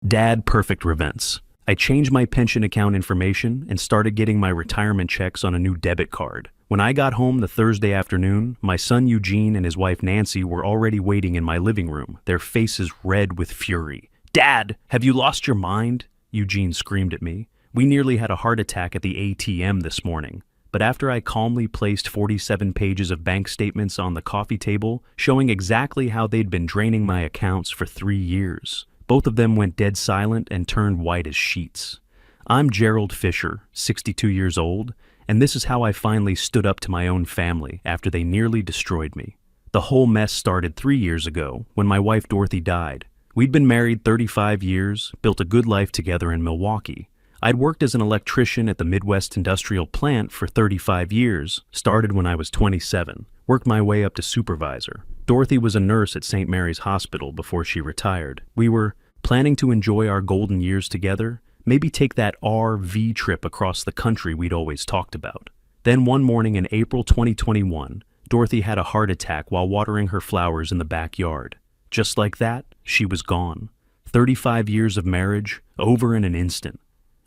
Dad, perfect events. I changed my pension account information and started getting my retirement checks on a new debit card. When I got home the Thursday afternoon, my son Eugene and his wife Nancy were already waiting in my living room, their faces red with fury. "Dad, have you lost your mind?" Eugene screamed at me. "We nearly had a heart attack at the ATM this morning." But after I calmly placed 47 pages of bank statements on the coffee table, showing exactly how they'd been draining my accounts for 3 years, both of them went dead silent and turned white as sheets. I'm Gerald Fisher, 62 years old, and this is how I finally stood up to my own family after they nearly destroyed me. The whole mess started 3 years ago when my wife Dorothy died. We'd been married 35 years, built a good life together in Milwaukee. I'd worked as an electrician at the Midwest Industrial Plant for 35 years, started when I was 27, worked my way up to supervisor. Dorothy was a nurse at St. Mary's Hospital before she retired. We were planning to enjoy our golden years together, maybe take that RV trip across the country we'd always talked about. Then one morning in April 2021, Dorothy had a heart attack while watering her flowers in the backyard. Just like that, she was gone. 35 years of marriage, over in an instant.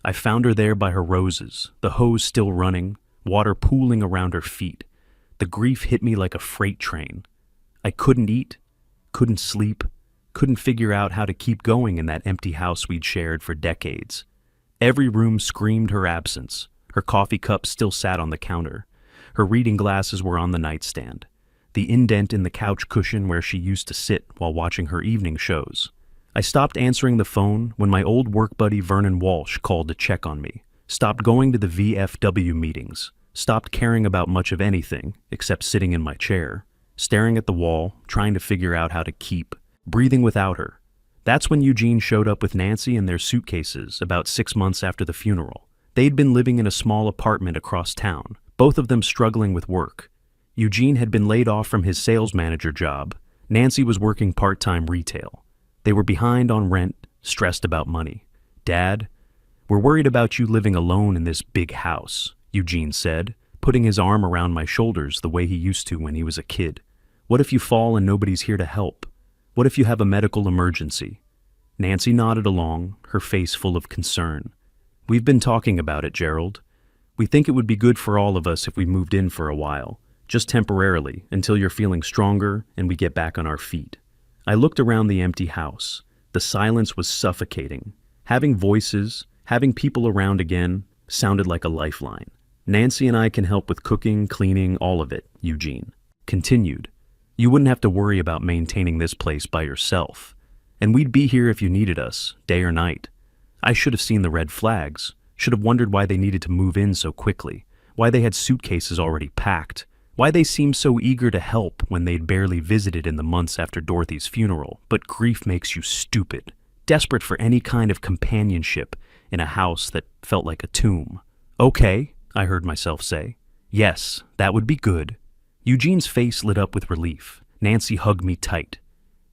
I found her there by her roses, the hose still running, water pooling around her feet. The grief hit me like a freight train. I couldn't eat, couldn't sleep, couldn't figure out how to keep going in that empty house we'd shared for decades. Every room screamed her absence. Her coffee cup still sat on the counter. Her reading glasses were on the nightstand. The indent in the couch cushion where she used to sit while watching her evening shows. I stopped answering the phone when my old work buddy Vernon Walsh called to check on me, stopped going to the VFW meetings, stopped caring about much of anything except sitting in my chair, staring at the wall, trying to figure out how to keep, breathing without her. That's when Eugene showed up with Nancy and their suitcases about 6 months after the funeral. They'd been living in a small apartment across town, both of them struggling with work. Eugene had been laid off from his sales manager job. Nancy was working part-time retail. They were behind on rent, stressed about money. "Dad, we're worried about you living alone in this big house," Eugene said, putting his arm around my shoulders the way he used to when he was a kid. "What if you fall and nobody's here to help? What if you have a medical emergency?" Nancy nodded along, her face full of concern. "We've been talking about it, Gerald. We think it would be good for all of us if we moved in for a while, just temporarily, until you're feeling stronger and we get back on our feet." I looked around the empty house. The silence was suffocating. Having voices, having people around again, sounded like a lifeline. "Nancy and I can help with cooking, cleaning, all of it," Eugene continued. "You wouldn't have to worry about maintaining this place by yourself. And we'd be here if you needed us, day or night." I should have seen the red flags, should have wondered why they needed to move in so quickly, why they had suitcases already packed, why they seemed so eager to help when they'd barely visited in the months after Dorothy's funeral. But grief makes you stupid, desperate for any kind of companionship in a house that felt like a tomb. "Okay," I heard myself say. "Yes, that would be good." Eugene's face lit up with relief. Nancy hugged me tight.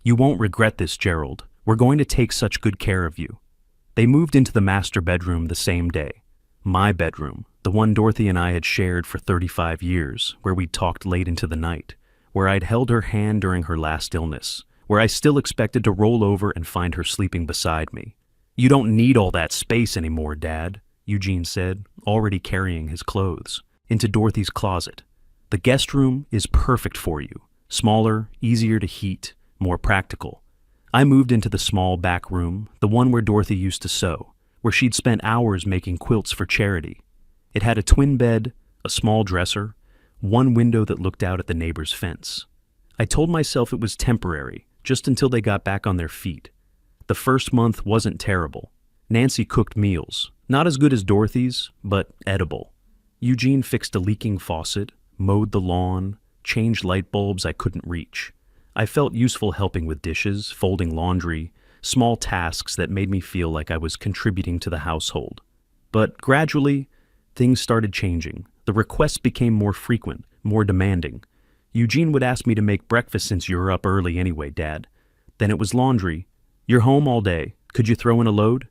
"You won't regret this, Gerald. We're going to take such good care of you." They moved into the master bedroom the same day. My bedroom, the one Dorothy and I had shared for 35 years, where we'd talked late into the night, where I'd held her hand during her last illness, where I still expected to roll over and find her sleeping beside me. "You don't need all that space anymore, Dad," Eugene said, already carrying his clothes, into Dorothy's closet. "The guest room is perfect for you. Smaller, easier to heat, more practical." I moved into the small back room, the one where Dorothy used to sew, where she'd spent hours making quilts for charity. It had a twin bed, a small dresser, one window that looked out at the neighbor's fence. I told myself it was temporary, just until they got back on their feet. The first month wasn't terrible. Nancy cooked meals, not as good as Dorothy's, but edible. Eugene fixed a leaking faucet, mowed the lawn, changed light bulbs I couldn't reach. I felt useful helping with dishes, folding laundry, small tasks that made me feel like I was contributing to the household. But gradually, things started changing. The requests became more frequent, more demanding. Eugene would ask me to make breakfast since you're up early anyway, Dad. Then it was laundry. "You're home all day. Could you throw in a load?"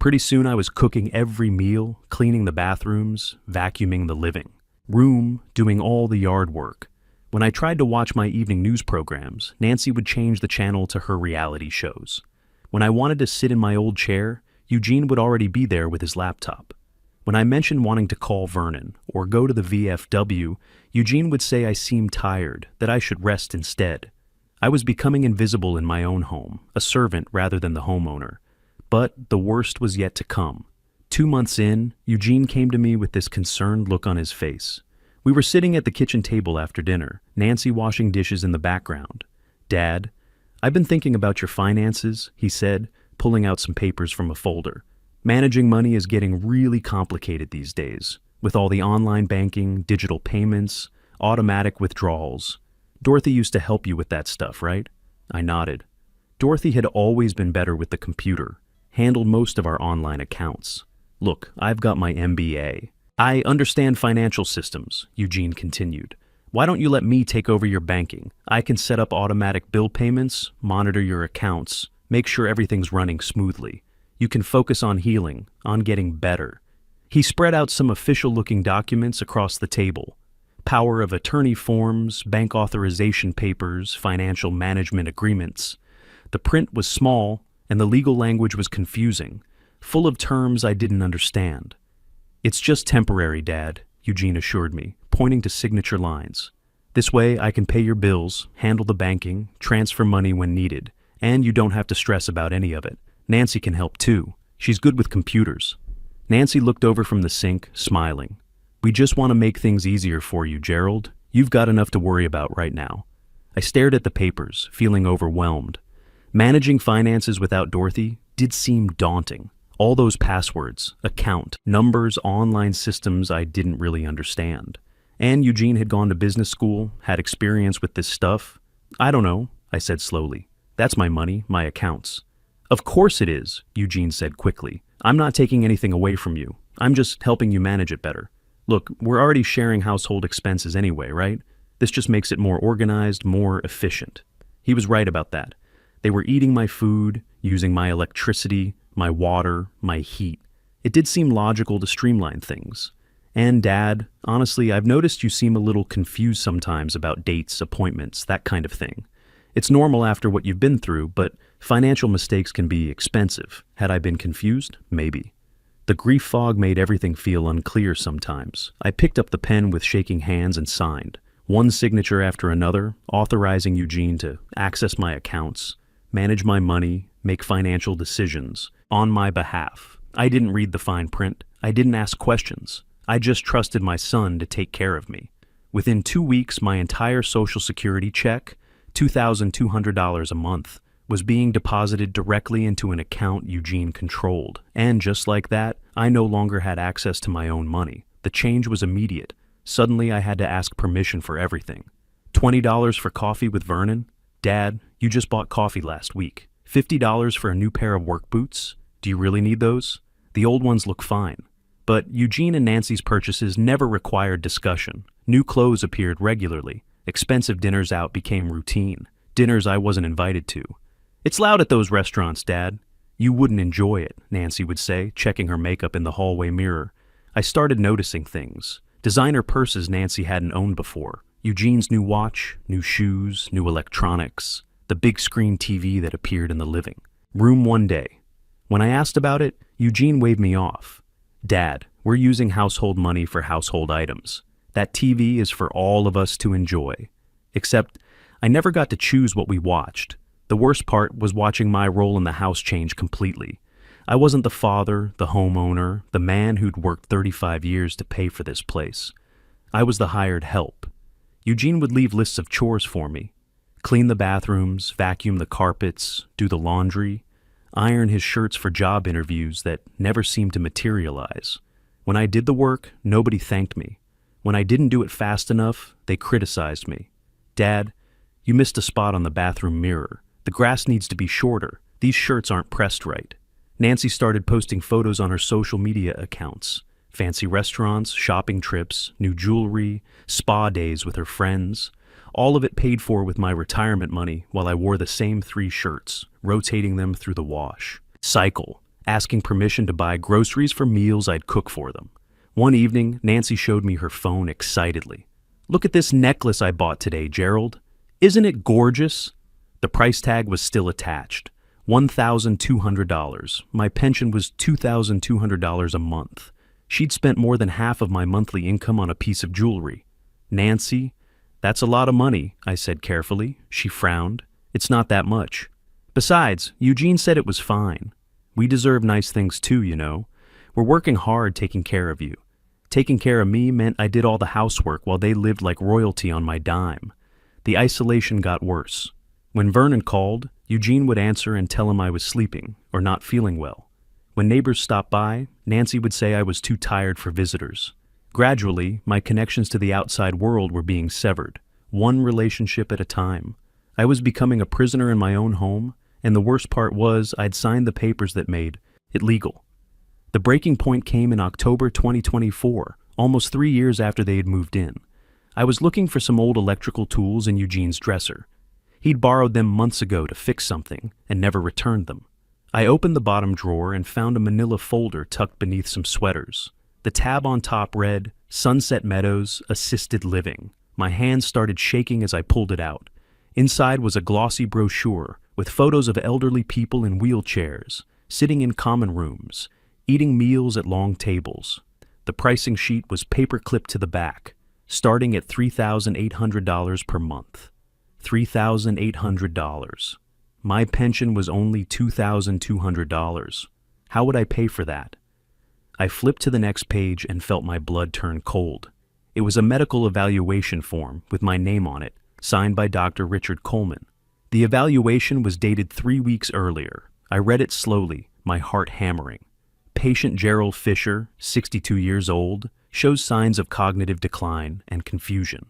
Pretty soon I was cooking every meal, cleaning the bathrooms, vacuuming the living room, doing all the yard work. When I tried to watch my evening news programs, Nancy would change the channel to her reality shows. When I wanted to sit in my old chair, Eugene would already be there with his laptop. When I mentioned wanting to call Vernon or go to the VFW, Eugene would say I seemed tired, that I should rest instead. I was becoming invisible in my own home, a servant rather than the homeowner. But the worst was yet to come. 2 months in, Eugene came to me with this concerned look on his face. We were sitting at the kitchen table after dinner, Nancy washing dishes in the background. "Dad, I've been thinking about your finances," he said, pulling out some papers from a folder. "Managing money is getting really complicated these days, with all the online banking, digital payments, automatic withdrawals. Dorothy used to help you with that stuff, right?" I nodded. Dorothy had always been better with the computer, handled most of our online accounts. "Look, I've got my MBA. I understand financial systems," Eugene continued. "Why don't you let me take over your banking? I can set up automatic bill payments, monitor your accounts, make sure everything's running smoothly. You can focus on healing, on getting better." He spread out some official-looking documents across the table. Power of attorney forms, bank authorization papers, financial management agreements. The print was small, and the legal language was confusing, full of terms I didn't understand. "It's just temporary, Dad," Eugene assured me, pointing to signature lines. "This way I can pay your bills, handle the banking, transfer money when needed, and you don't have to stress about any of it. Nancy can help too. She's good with computers." Nancy looked over from the sink, smiling. "We just want to make things easier for you, Gerald. You've got enough to worry about right now." I stared at the papers, feeling overwhelmed. Managing finances without Dorothy did seem daunting. All those passwords, account, numbers, online systems I didn't really understand. And Eugene had gone to business school, had experience with this stuff. "I don't know," I said slowly. "That's my money, my accounts." "Of course it is," Eugene said quickly. "I'm not taking anything away from you. I'm just helping you manage it better. Look, we're already sharing household expenses anyway, right? This just makes it more organized, more efficient." He was right about that. They were eating my food, using my electricity, my water, my heat. It did seem logical to streamline things. "And Dad, honestly, I've noticed you seem a little confused sometimes about dates, appointments, that kind of thing. It's normal after what you've been through, but financial mistakes can be expensive. Had I been confused? Maybe." The grief fog made everything feel unclear sometimes. I picked up the pen with shaking hands and signed, one signature after another, authorizing Eugene to access my accounts, manage my money, make financial decisions on my behalf. I didn't read the fine print. I didn't ask questions. I just trusted my son to take care of me. Within 2 weeks, my entire Social Security check, $2,200 a month, was being deposited directly into an account Eugene controlled. And just like that, I no longer had access to my own money. The change was immediate. Suddenly, I had to ask permission for everything. $20 for coffee with Vernon? "Dad, you just bought coffee last week. $50 for a new pair of work boots? Do you really need those? The old ones look fine." But Eugene and Nancy's purchases never required discussion. New clothes appeared regularly. Expensive dinners out became routine. Dinners I wasn't invited to. "It's loud at those restaurants, Dad." "You wouldn't enjoy it," Nancy would say, checking her makeup in the hallway mirror. I started noticing things. Designer purses Nancy hadn't owned before. Eugene's new watch, new shoes, new electronics. The big screen TV that appeared in the living room one day. When I asked about it, Eugene waved me off. "Dad, we're using household money for household items. That TV is for all of us to enjoy." Except, I never got to choose what we watched. The worst part was watching my role in the house change completely. I wasn't the father, the homeowner, the man who'd worked 35 years to pay for this place. I was the hired help. Eugene would leave lists of chores for me. Clean the bathrooms, vacuum the carpets, do the laundry, iron his shirts for job interviews that never seemed to materialize. When I did the work, nobody thanked me. When I didn't do it fast enough, they criticized me. "Dad, you missed a spot on the bathroom mirror. The grass needs to be shorter. These shirts aren't pressed right." Nancy started posting photos on her social media accounts. Fancy restaurants, shopping trips, new jewelry, spa days with her friends. All of it paid for with my retirement money while I wore the same 3 shirts, rotating them through the wash. Cycle, asking permission to buy groceries for meals I'd cook for them. One evening, Nancy showed me her phone excitedly. "Look at this necklace I bought today, Gerald. Isn't it gorgeous?" The price tag was still attached. $1,200. My pension was $2,200 a month. She'd spent more than half of my monthly income on a piece of jewelry. Nancy, that's a lot of money, I said carefully. She frowned. It's not that much. Besides, Eugene said it was fine. We deserve nice things too, you know. We're working hard taking care of you. Taking care of me meant I did all the housework while they lived like royalty on my dime. The isolation got worse. When Vernon called, Eugene would answer and tell him I was sleeping or not feeling well. When neighbors stopped by, Nancy would say I was too tired for visitors. Gradually, my connections to the outside world were being severed, one relationship at a time. I was becoming a prisoner in my own home, and the worst part was I'd signed the papers that made it legal. The breaking point came in October 2024, almost 3 years after they had moved in. I was looking for some old electrical tools in Eugene's dresser. He'd borrowed them months ago to fix something and never returned them. I opened the bottom drawer and found a manila folder tucked beneath some sweaters. The tab on top read, Sunset Meadows, Assisted Living. My hands started shaking as I pulled it out. Inside was a glossy brochure with photos of elderly people in wheelchairs, sitting in common rooms, eating meals at long tables. The pricing sheet was paper-clipped to the back, starting at $3,800 per month. $3,800. My pension was only $2,200. How would I pay for that? I flipped to the next page and felt my blood turn cold. It was a medical evaluation form with my name on it, signed by Dr. Richard Coleman. The evaluation was dated 3 weeks earlier. I read it slowly, my heart hammering. Patient Gerald Fisher, 62 years old, shows signs of cognitive decline and confusion.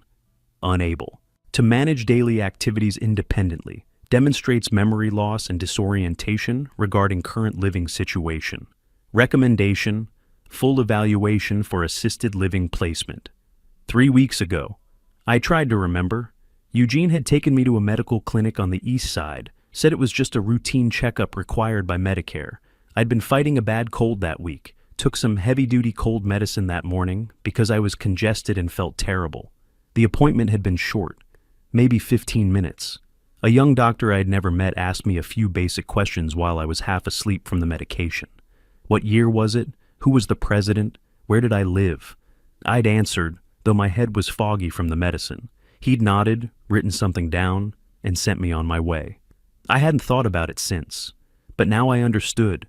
Unable to manage daily activities independently, demonstrates memory loss and disorientation regarding current living situation. Recommendation, full evaluation for assisted living placement. 3 weeks ago, I tried to remember. Eugene had taken me to a medical clinic on the east side, said it was just a routine checkup required by Medicare. I'd been fighting a bad cold that week, took some heavy-duty cold medicine that morning because I was congested and felt terrible. The appointment had been short, maybe 15 minutes. A young doctor I had never met asked me a few basic questions while I was half asleep from the medication. What year was it? Who was the president? Where did I live? I'd answered, though my head was foggy from the medicine. He'd nodded, written something down, and sent me on my way. I hadn't thought about it since, but now I understood.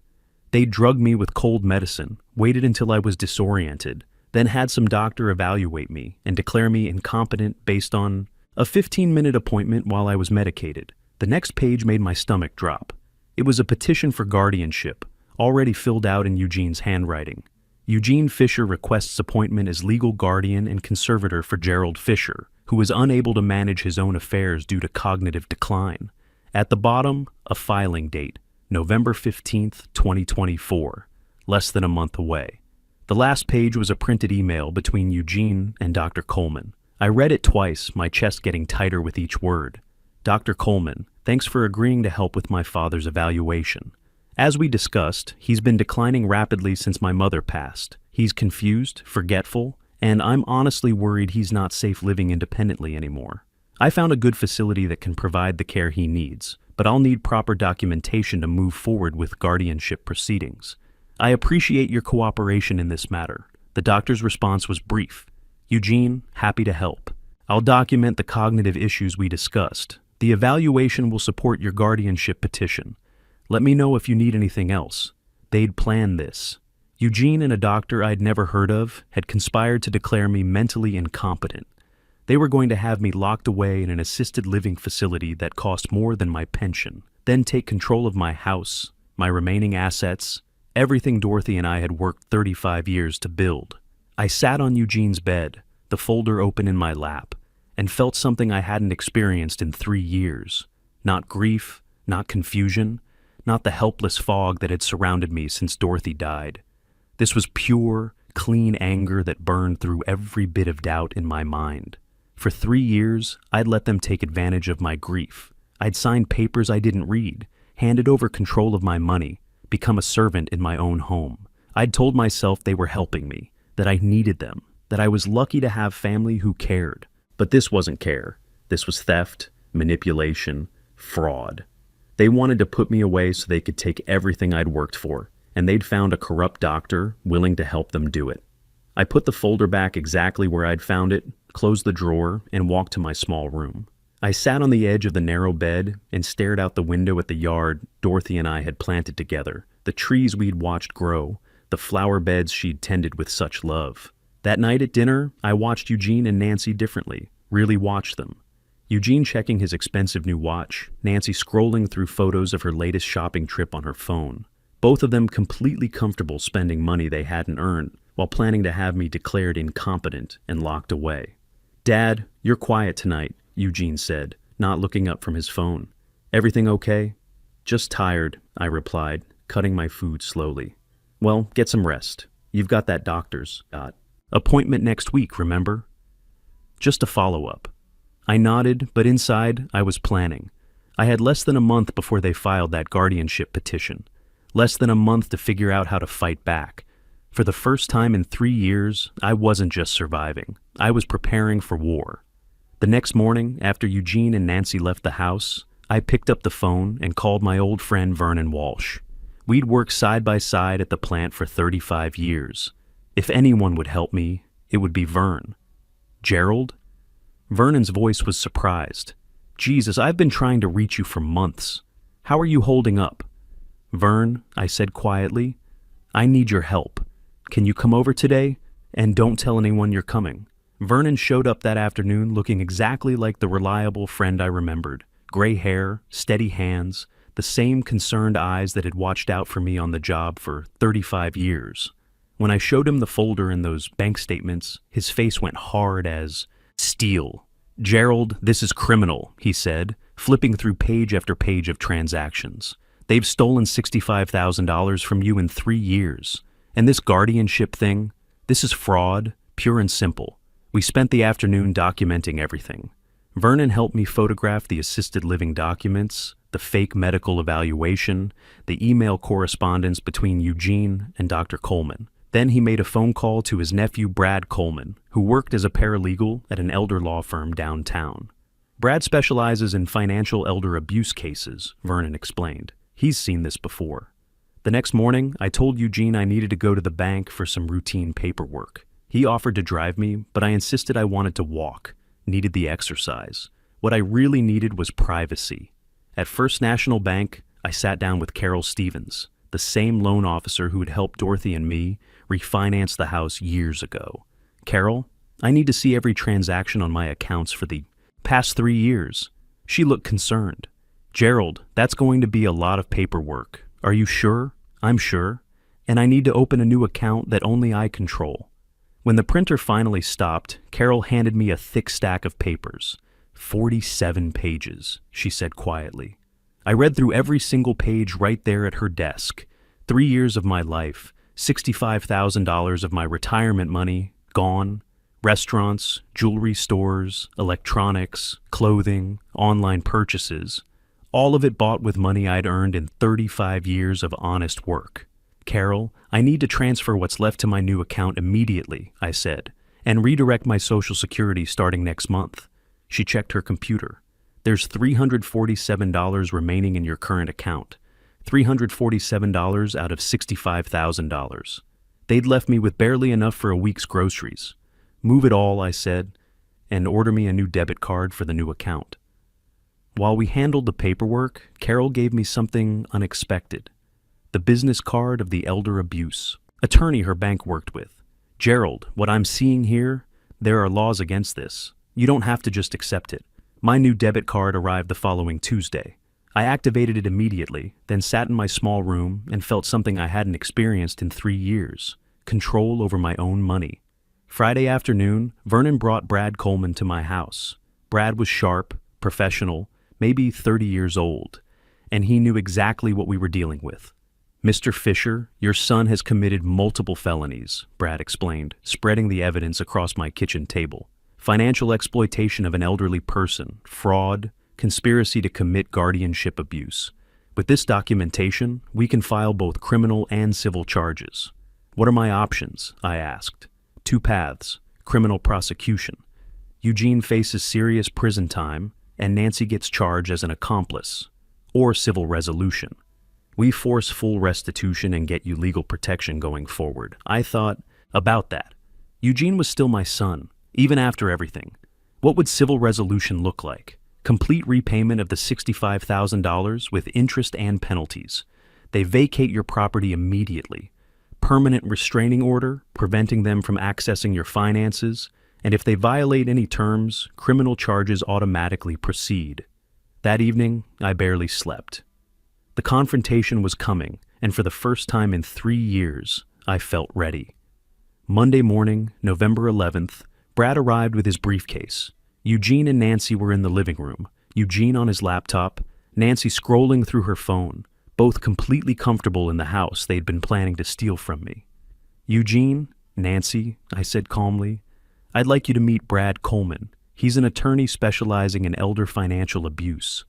They drugged me with cold medicine, waited until I was disoriented, then had some doctor evaluate me and declare me incompetent based on a 15-minute appointment while I was medicated. The next page made my stomach drop. It was a petition for guardianship, already filled out in Eugene's handwriting. Eugene Fisher requests appointment as legal guardian and conservator for Gerald Fisher, who is unable to manage his own affairs due to cognitive decline. At the bottom, a filing date, November 15th, 2024, less than a month away. The last page was a printed email between Eugene and Dr. Coleman. I read it twice, my chest getting tighter with each word. Dr. Coleman, thanks for agreeing to help with my father's evaluation. As we discussed, he's been declining rapidly since my mother passed. He's confused, forgetful, and I'm honestly worried he's not safe living independently anymore. I found a good facility that can provide the care he needs, but I'll need proper documentation to move forward with guardianship proceedings. I appreciate your cooperation in this matter. The doctor's response was brief. Eugene, happy to help. I'll document the cognitive issues we discussed. The evaluation will support your guardianship petition. Let me know if you need anything else. They'd planned this. Eugene and a doctor I'd never heard of had conspired to declare me mentally incompetent. They were going to have me locked away in an assisted living facility that cost more than my pension, then take control of my house, my remaining assets, everything Dorothy and I had worked 35 years to build. I sat on Eugene's bed, the folder open in my lap, and felt something I hadn't experienced in 3 years. Not grief, not confusion, not the helpless fog that had surrounded me since Dorothy died. This was pure, clean anger that burned through every bit of doubt in my mind. For 3 years, I'd let them take advantage of my grief. I'd signed papers I didn't read, handed over control of my money, become a servant in my own home. I'd told myself they were helping me, that I needed them, that I was lucky to have family who cared. But this wasn't care. This was theft, manipulation, fraud. They wanted to put me away so they could take everything I'd worked for, and they'd found a corrupt doctor willing to help them do it. I put the folder back exactly where I'd found it, closed the drawer, and walked to my small room. I sat on the edge of the narrow bed and stared out the window at the yard Dorothy and I had planted together, the trees we'd watched grow, the flower beds she'd tended with such love. That night at dinner, I watched Eugene and Nancy differently, really watched them. Eugene checking his expensive new watch, Nancy scrolling through photos of her latest shopping trip on her phone. Both of them completely comfortable spending money they hadn't earned, while planning to have me declared incompetent and locked away. "Dad, you're quiet tonight," Eugene said, not looking up from his phone. "Everything okay?" "Just tired," I replied, cutting my food slowly. "Well, get some rest. You've got that doctor's appointment next week, remember?" Just a follow-up. I nodded, but inside, I was planning. I had less than a month before they filed that guardianship petition. Less than a month to figure out how to fight back. For the first time in 3 years, I wasn't just surviving. I was preparing for war. The next morning, after Eugene and Nancy left the house, I picked up the phone and called my old friend Vernon Walsh. We'd worked side by side at the plant for 35 years. If anyone would help me, it would be Vern. "Gerald?" Vernon's voice was surprised. "Jesus, I've been trying to reach you for months. How are you holding up?" "Vern," I said quietly, "I need your help. Can you come over today? And don't tell anyone you're coming." Vernon showed up that afternoon looking exactly like the reliable friend I remembered. Gray hair, steady hands, the same concerned eyes that had watched out for me on the job for 35 years. When I showed him the folder and those bank statements, his face went hard as steel. "Gerald, this is criminal," he said, flipping through page after page of transactions. "They've stolen $65,000 from you in 3 years. And this guardianship thing, this is fraud, pure and simple." We spent the afternoon documenting everything. Vernon helped me photograph the assisted living documents, the fake medical evaluation, the email correspondence between Eugene and Dr. Coleman. Then he made a phone call to his nephew Brad Coleman, who worked as a paralegal at an elder law firm downtown. "Brad specializes in financial elder abuse cases," Vernon explained. "He's seen this before." The next morning, I told Eugene I needed to go to the bank for some routine paperwork. He offered to drive me, but I insisted I wanted to walk, needed the exercise. What I really needed was privacy. At First National Bank, I sat down with Carol Stevens, the same loan officer who had helped Dorothy and me refinance the house years ago. "Carol, I need to see every transaction on my accounts for the past 3 years." She looked concerned. "Gerald, that's going to be a lot of paperwork. Are you sure?" "I'm sure. And I need to open a new account that only I control." When the printer finally stopped, Carol handed me a thick stack of papers. 47 pages, she said quietly. I read through every single page right there at her desk. 3 years of my life, $65,000 of my retirement money, gone. Restaurants, jewelry stores, electronics, clothing, online purchases. All of it bought with money I'd earned in 35 years of honest work. "Carol, I need to transfer what's left to my new account immediately," I said, "and redirect my Social Security starting next month." She checked her computer. "There's $347 remaining in your current account. $347 out of $65,000. They'd left me with barely enough for a week's groceries. "Move it all," I said, "and order me a new debit card for the new account." While we handled the paperwork, Carol gave me something unexpected. The business card of the elder abuse attorney her bank worked with. "Gerald, what I'm seeing here, there are laws against this. You don't have to just accept it." My new debit card arrived the following Tuesday. I activated it immediately, then sat in my small room and felt something I hadn't experienced in 3 years, control over my own money. Friday afternoon, Vernon brought Brad Coleman to my house. Brad was sharp, professional, maybe 30 years old, and he knew exactly what we were dealing with. "Mr. Fisher, your son has committed multiple felonies," Brad explained, spreading the evidence across my kitchen table. "Financial exploitation of an elderly person, fraud, conspiracy to commit guardianship abuse. With this documentation, we can file both criminal and civil charges." "What are my options?" I asked. "Two paths: criminal prosecution. Eugene faces serious prison time, and Nancy gets charged as an accomplice. or civil resolution. We force full restitution and get you legal protection going forward. I thought about that. Eugene was still my son, even after everything. What would civil resolution look like? Complete repayment of the $65,000 with interest and penalties. They vacate your property immediately. Permanent restraining order, preventing them from accessing your finances, and if they violate any terms, criminal charges automatically proceed. That evening, I barely slept. The confrontation was coming, and for the first time in 3 years, I felt ready. Monday morning, November 11th, Brad arrived with his briefcase. Eugene and Nancy were in the living room, Eugene on his laptop, Nancy scrolling through her phone, both completely comfortable in the house they'd been planning to steal from me. "Eugene, Nancy," I said calmly, "I'd like you to meet Brad Coleman. He's an attorney specializing in elder financial abuse."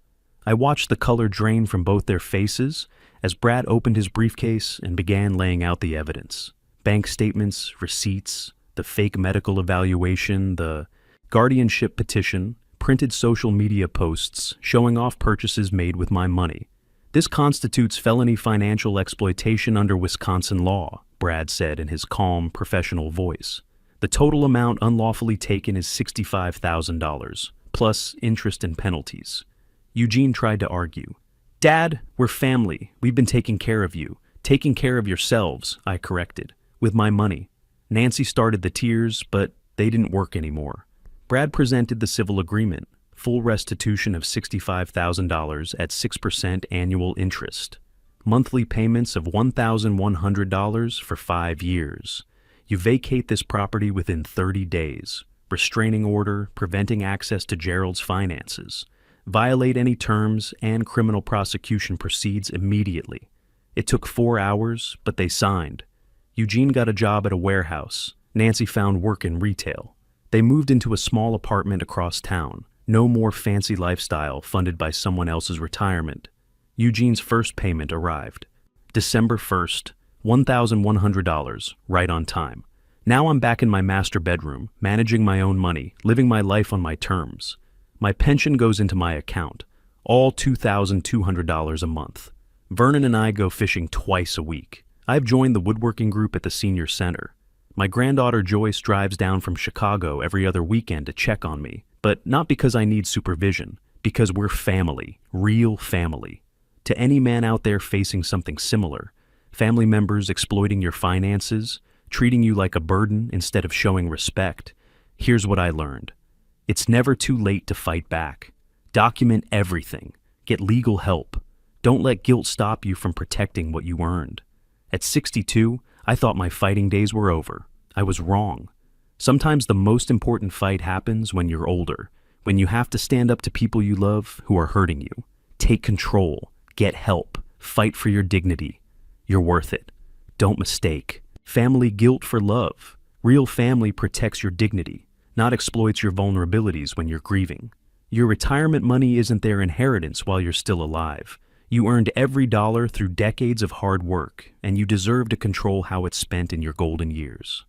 I watched the color drain from both their faces as Brad opened his briefcase and began laying out the evidence. Bank statements, receipts, the fake medical evaluation, the guardianship petition, printed social media posts showing off purchases made with my money. "This constitutes felony financial exploitation under Wisconsin law," Brad said in his calm, professional voice. "The total amount unlawfully taken is $65,000, plus interest and penalties." Eugene tried to argue. "Dad, we're family. We've been taking care of you. Taking care of yourselves," I corrected, "with my money." Nancy started the tears, but they didn't work anymore. Brad presented the civil agreement, full restitution of $65,000 at 6% annual interest, monthly payments of $1,100 for 5 years. You vacate this property within 30 days, restraining order, preventing access to Gerald's finances, violate any terms, and criminal prosecution proceeds immediately. It took 4 hours, but they signed. Eugene got a job at a warehouse. Nancy found work in retail. They moved into a small apartment across town. No more fancy lifestyle funded by someone else's retirement. Eugene's first payment arrived. December 1st, $1,100, right on time. Now I'm back in my master bedroom, managing my own money, living my life on my terms. My pension goes into my account, all $2,200 a month. Vernon and I go fishing twice a week. I've joined the woodworking group at the senior center. My granddaughter Joyce drives down from Chicago every other weekend to check on me, but not because I need supervision, because we're family, real family. To any man out there facing something similar, family members exploiting your finances, treating you like a burden instead of showing respect, here's what I learned. It's never too late to fight back. Document everything. Get legal help. Don't let guilt stop you from protecting what you earned. At 62, I thought my fighting days were over. I was wrong. Sometimes the most important fight happens when you're older, when you have to stand up to people you love who are hurting you. Take control. Get help. Fight for your dignity. You're worth it. Don't mistake. Family guilt for love. Real family protects your dignity, not exploits your vulnerabilities when you're grieving. Your retirement money isn't their inheritance while you're still alive. You earned every dollar through decades of hard work, and you deserve to control how it's spent in your golden years.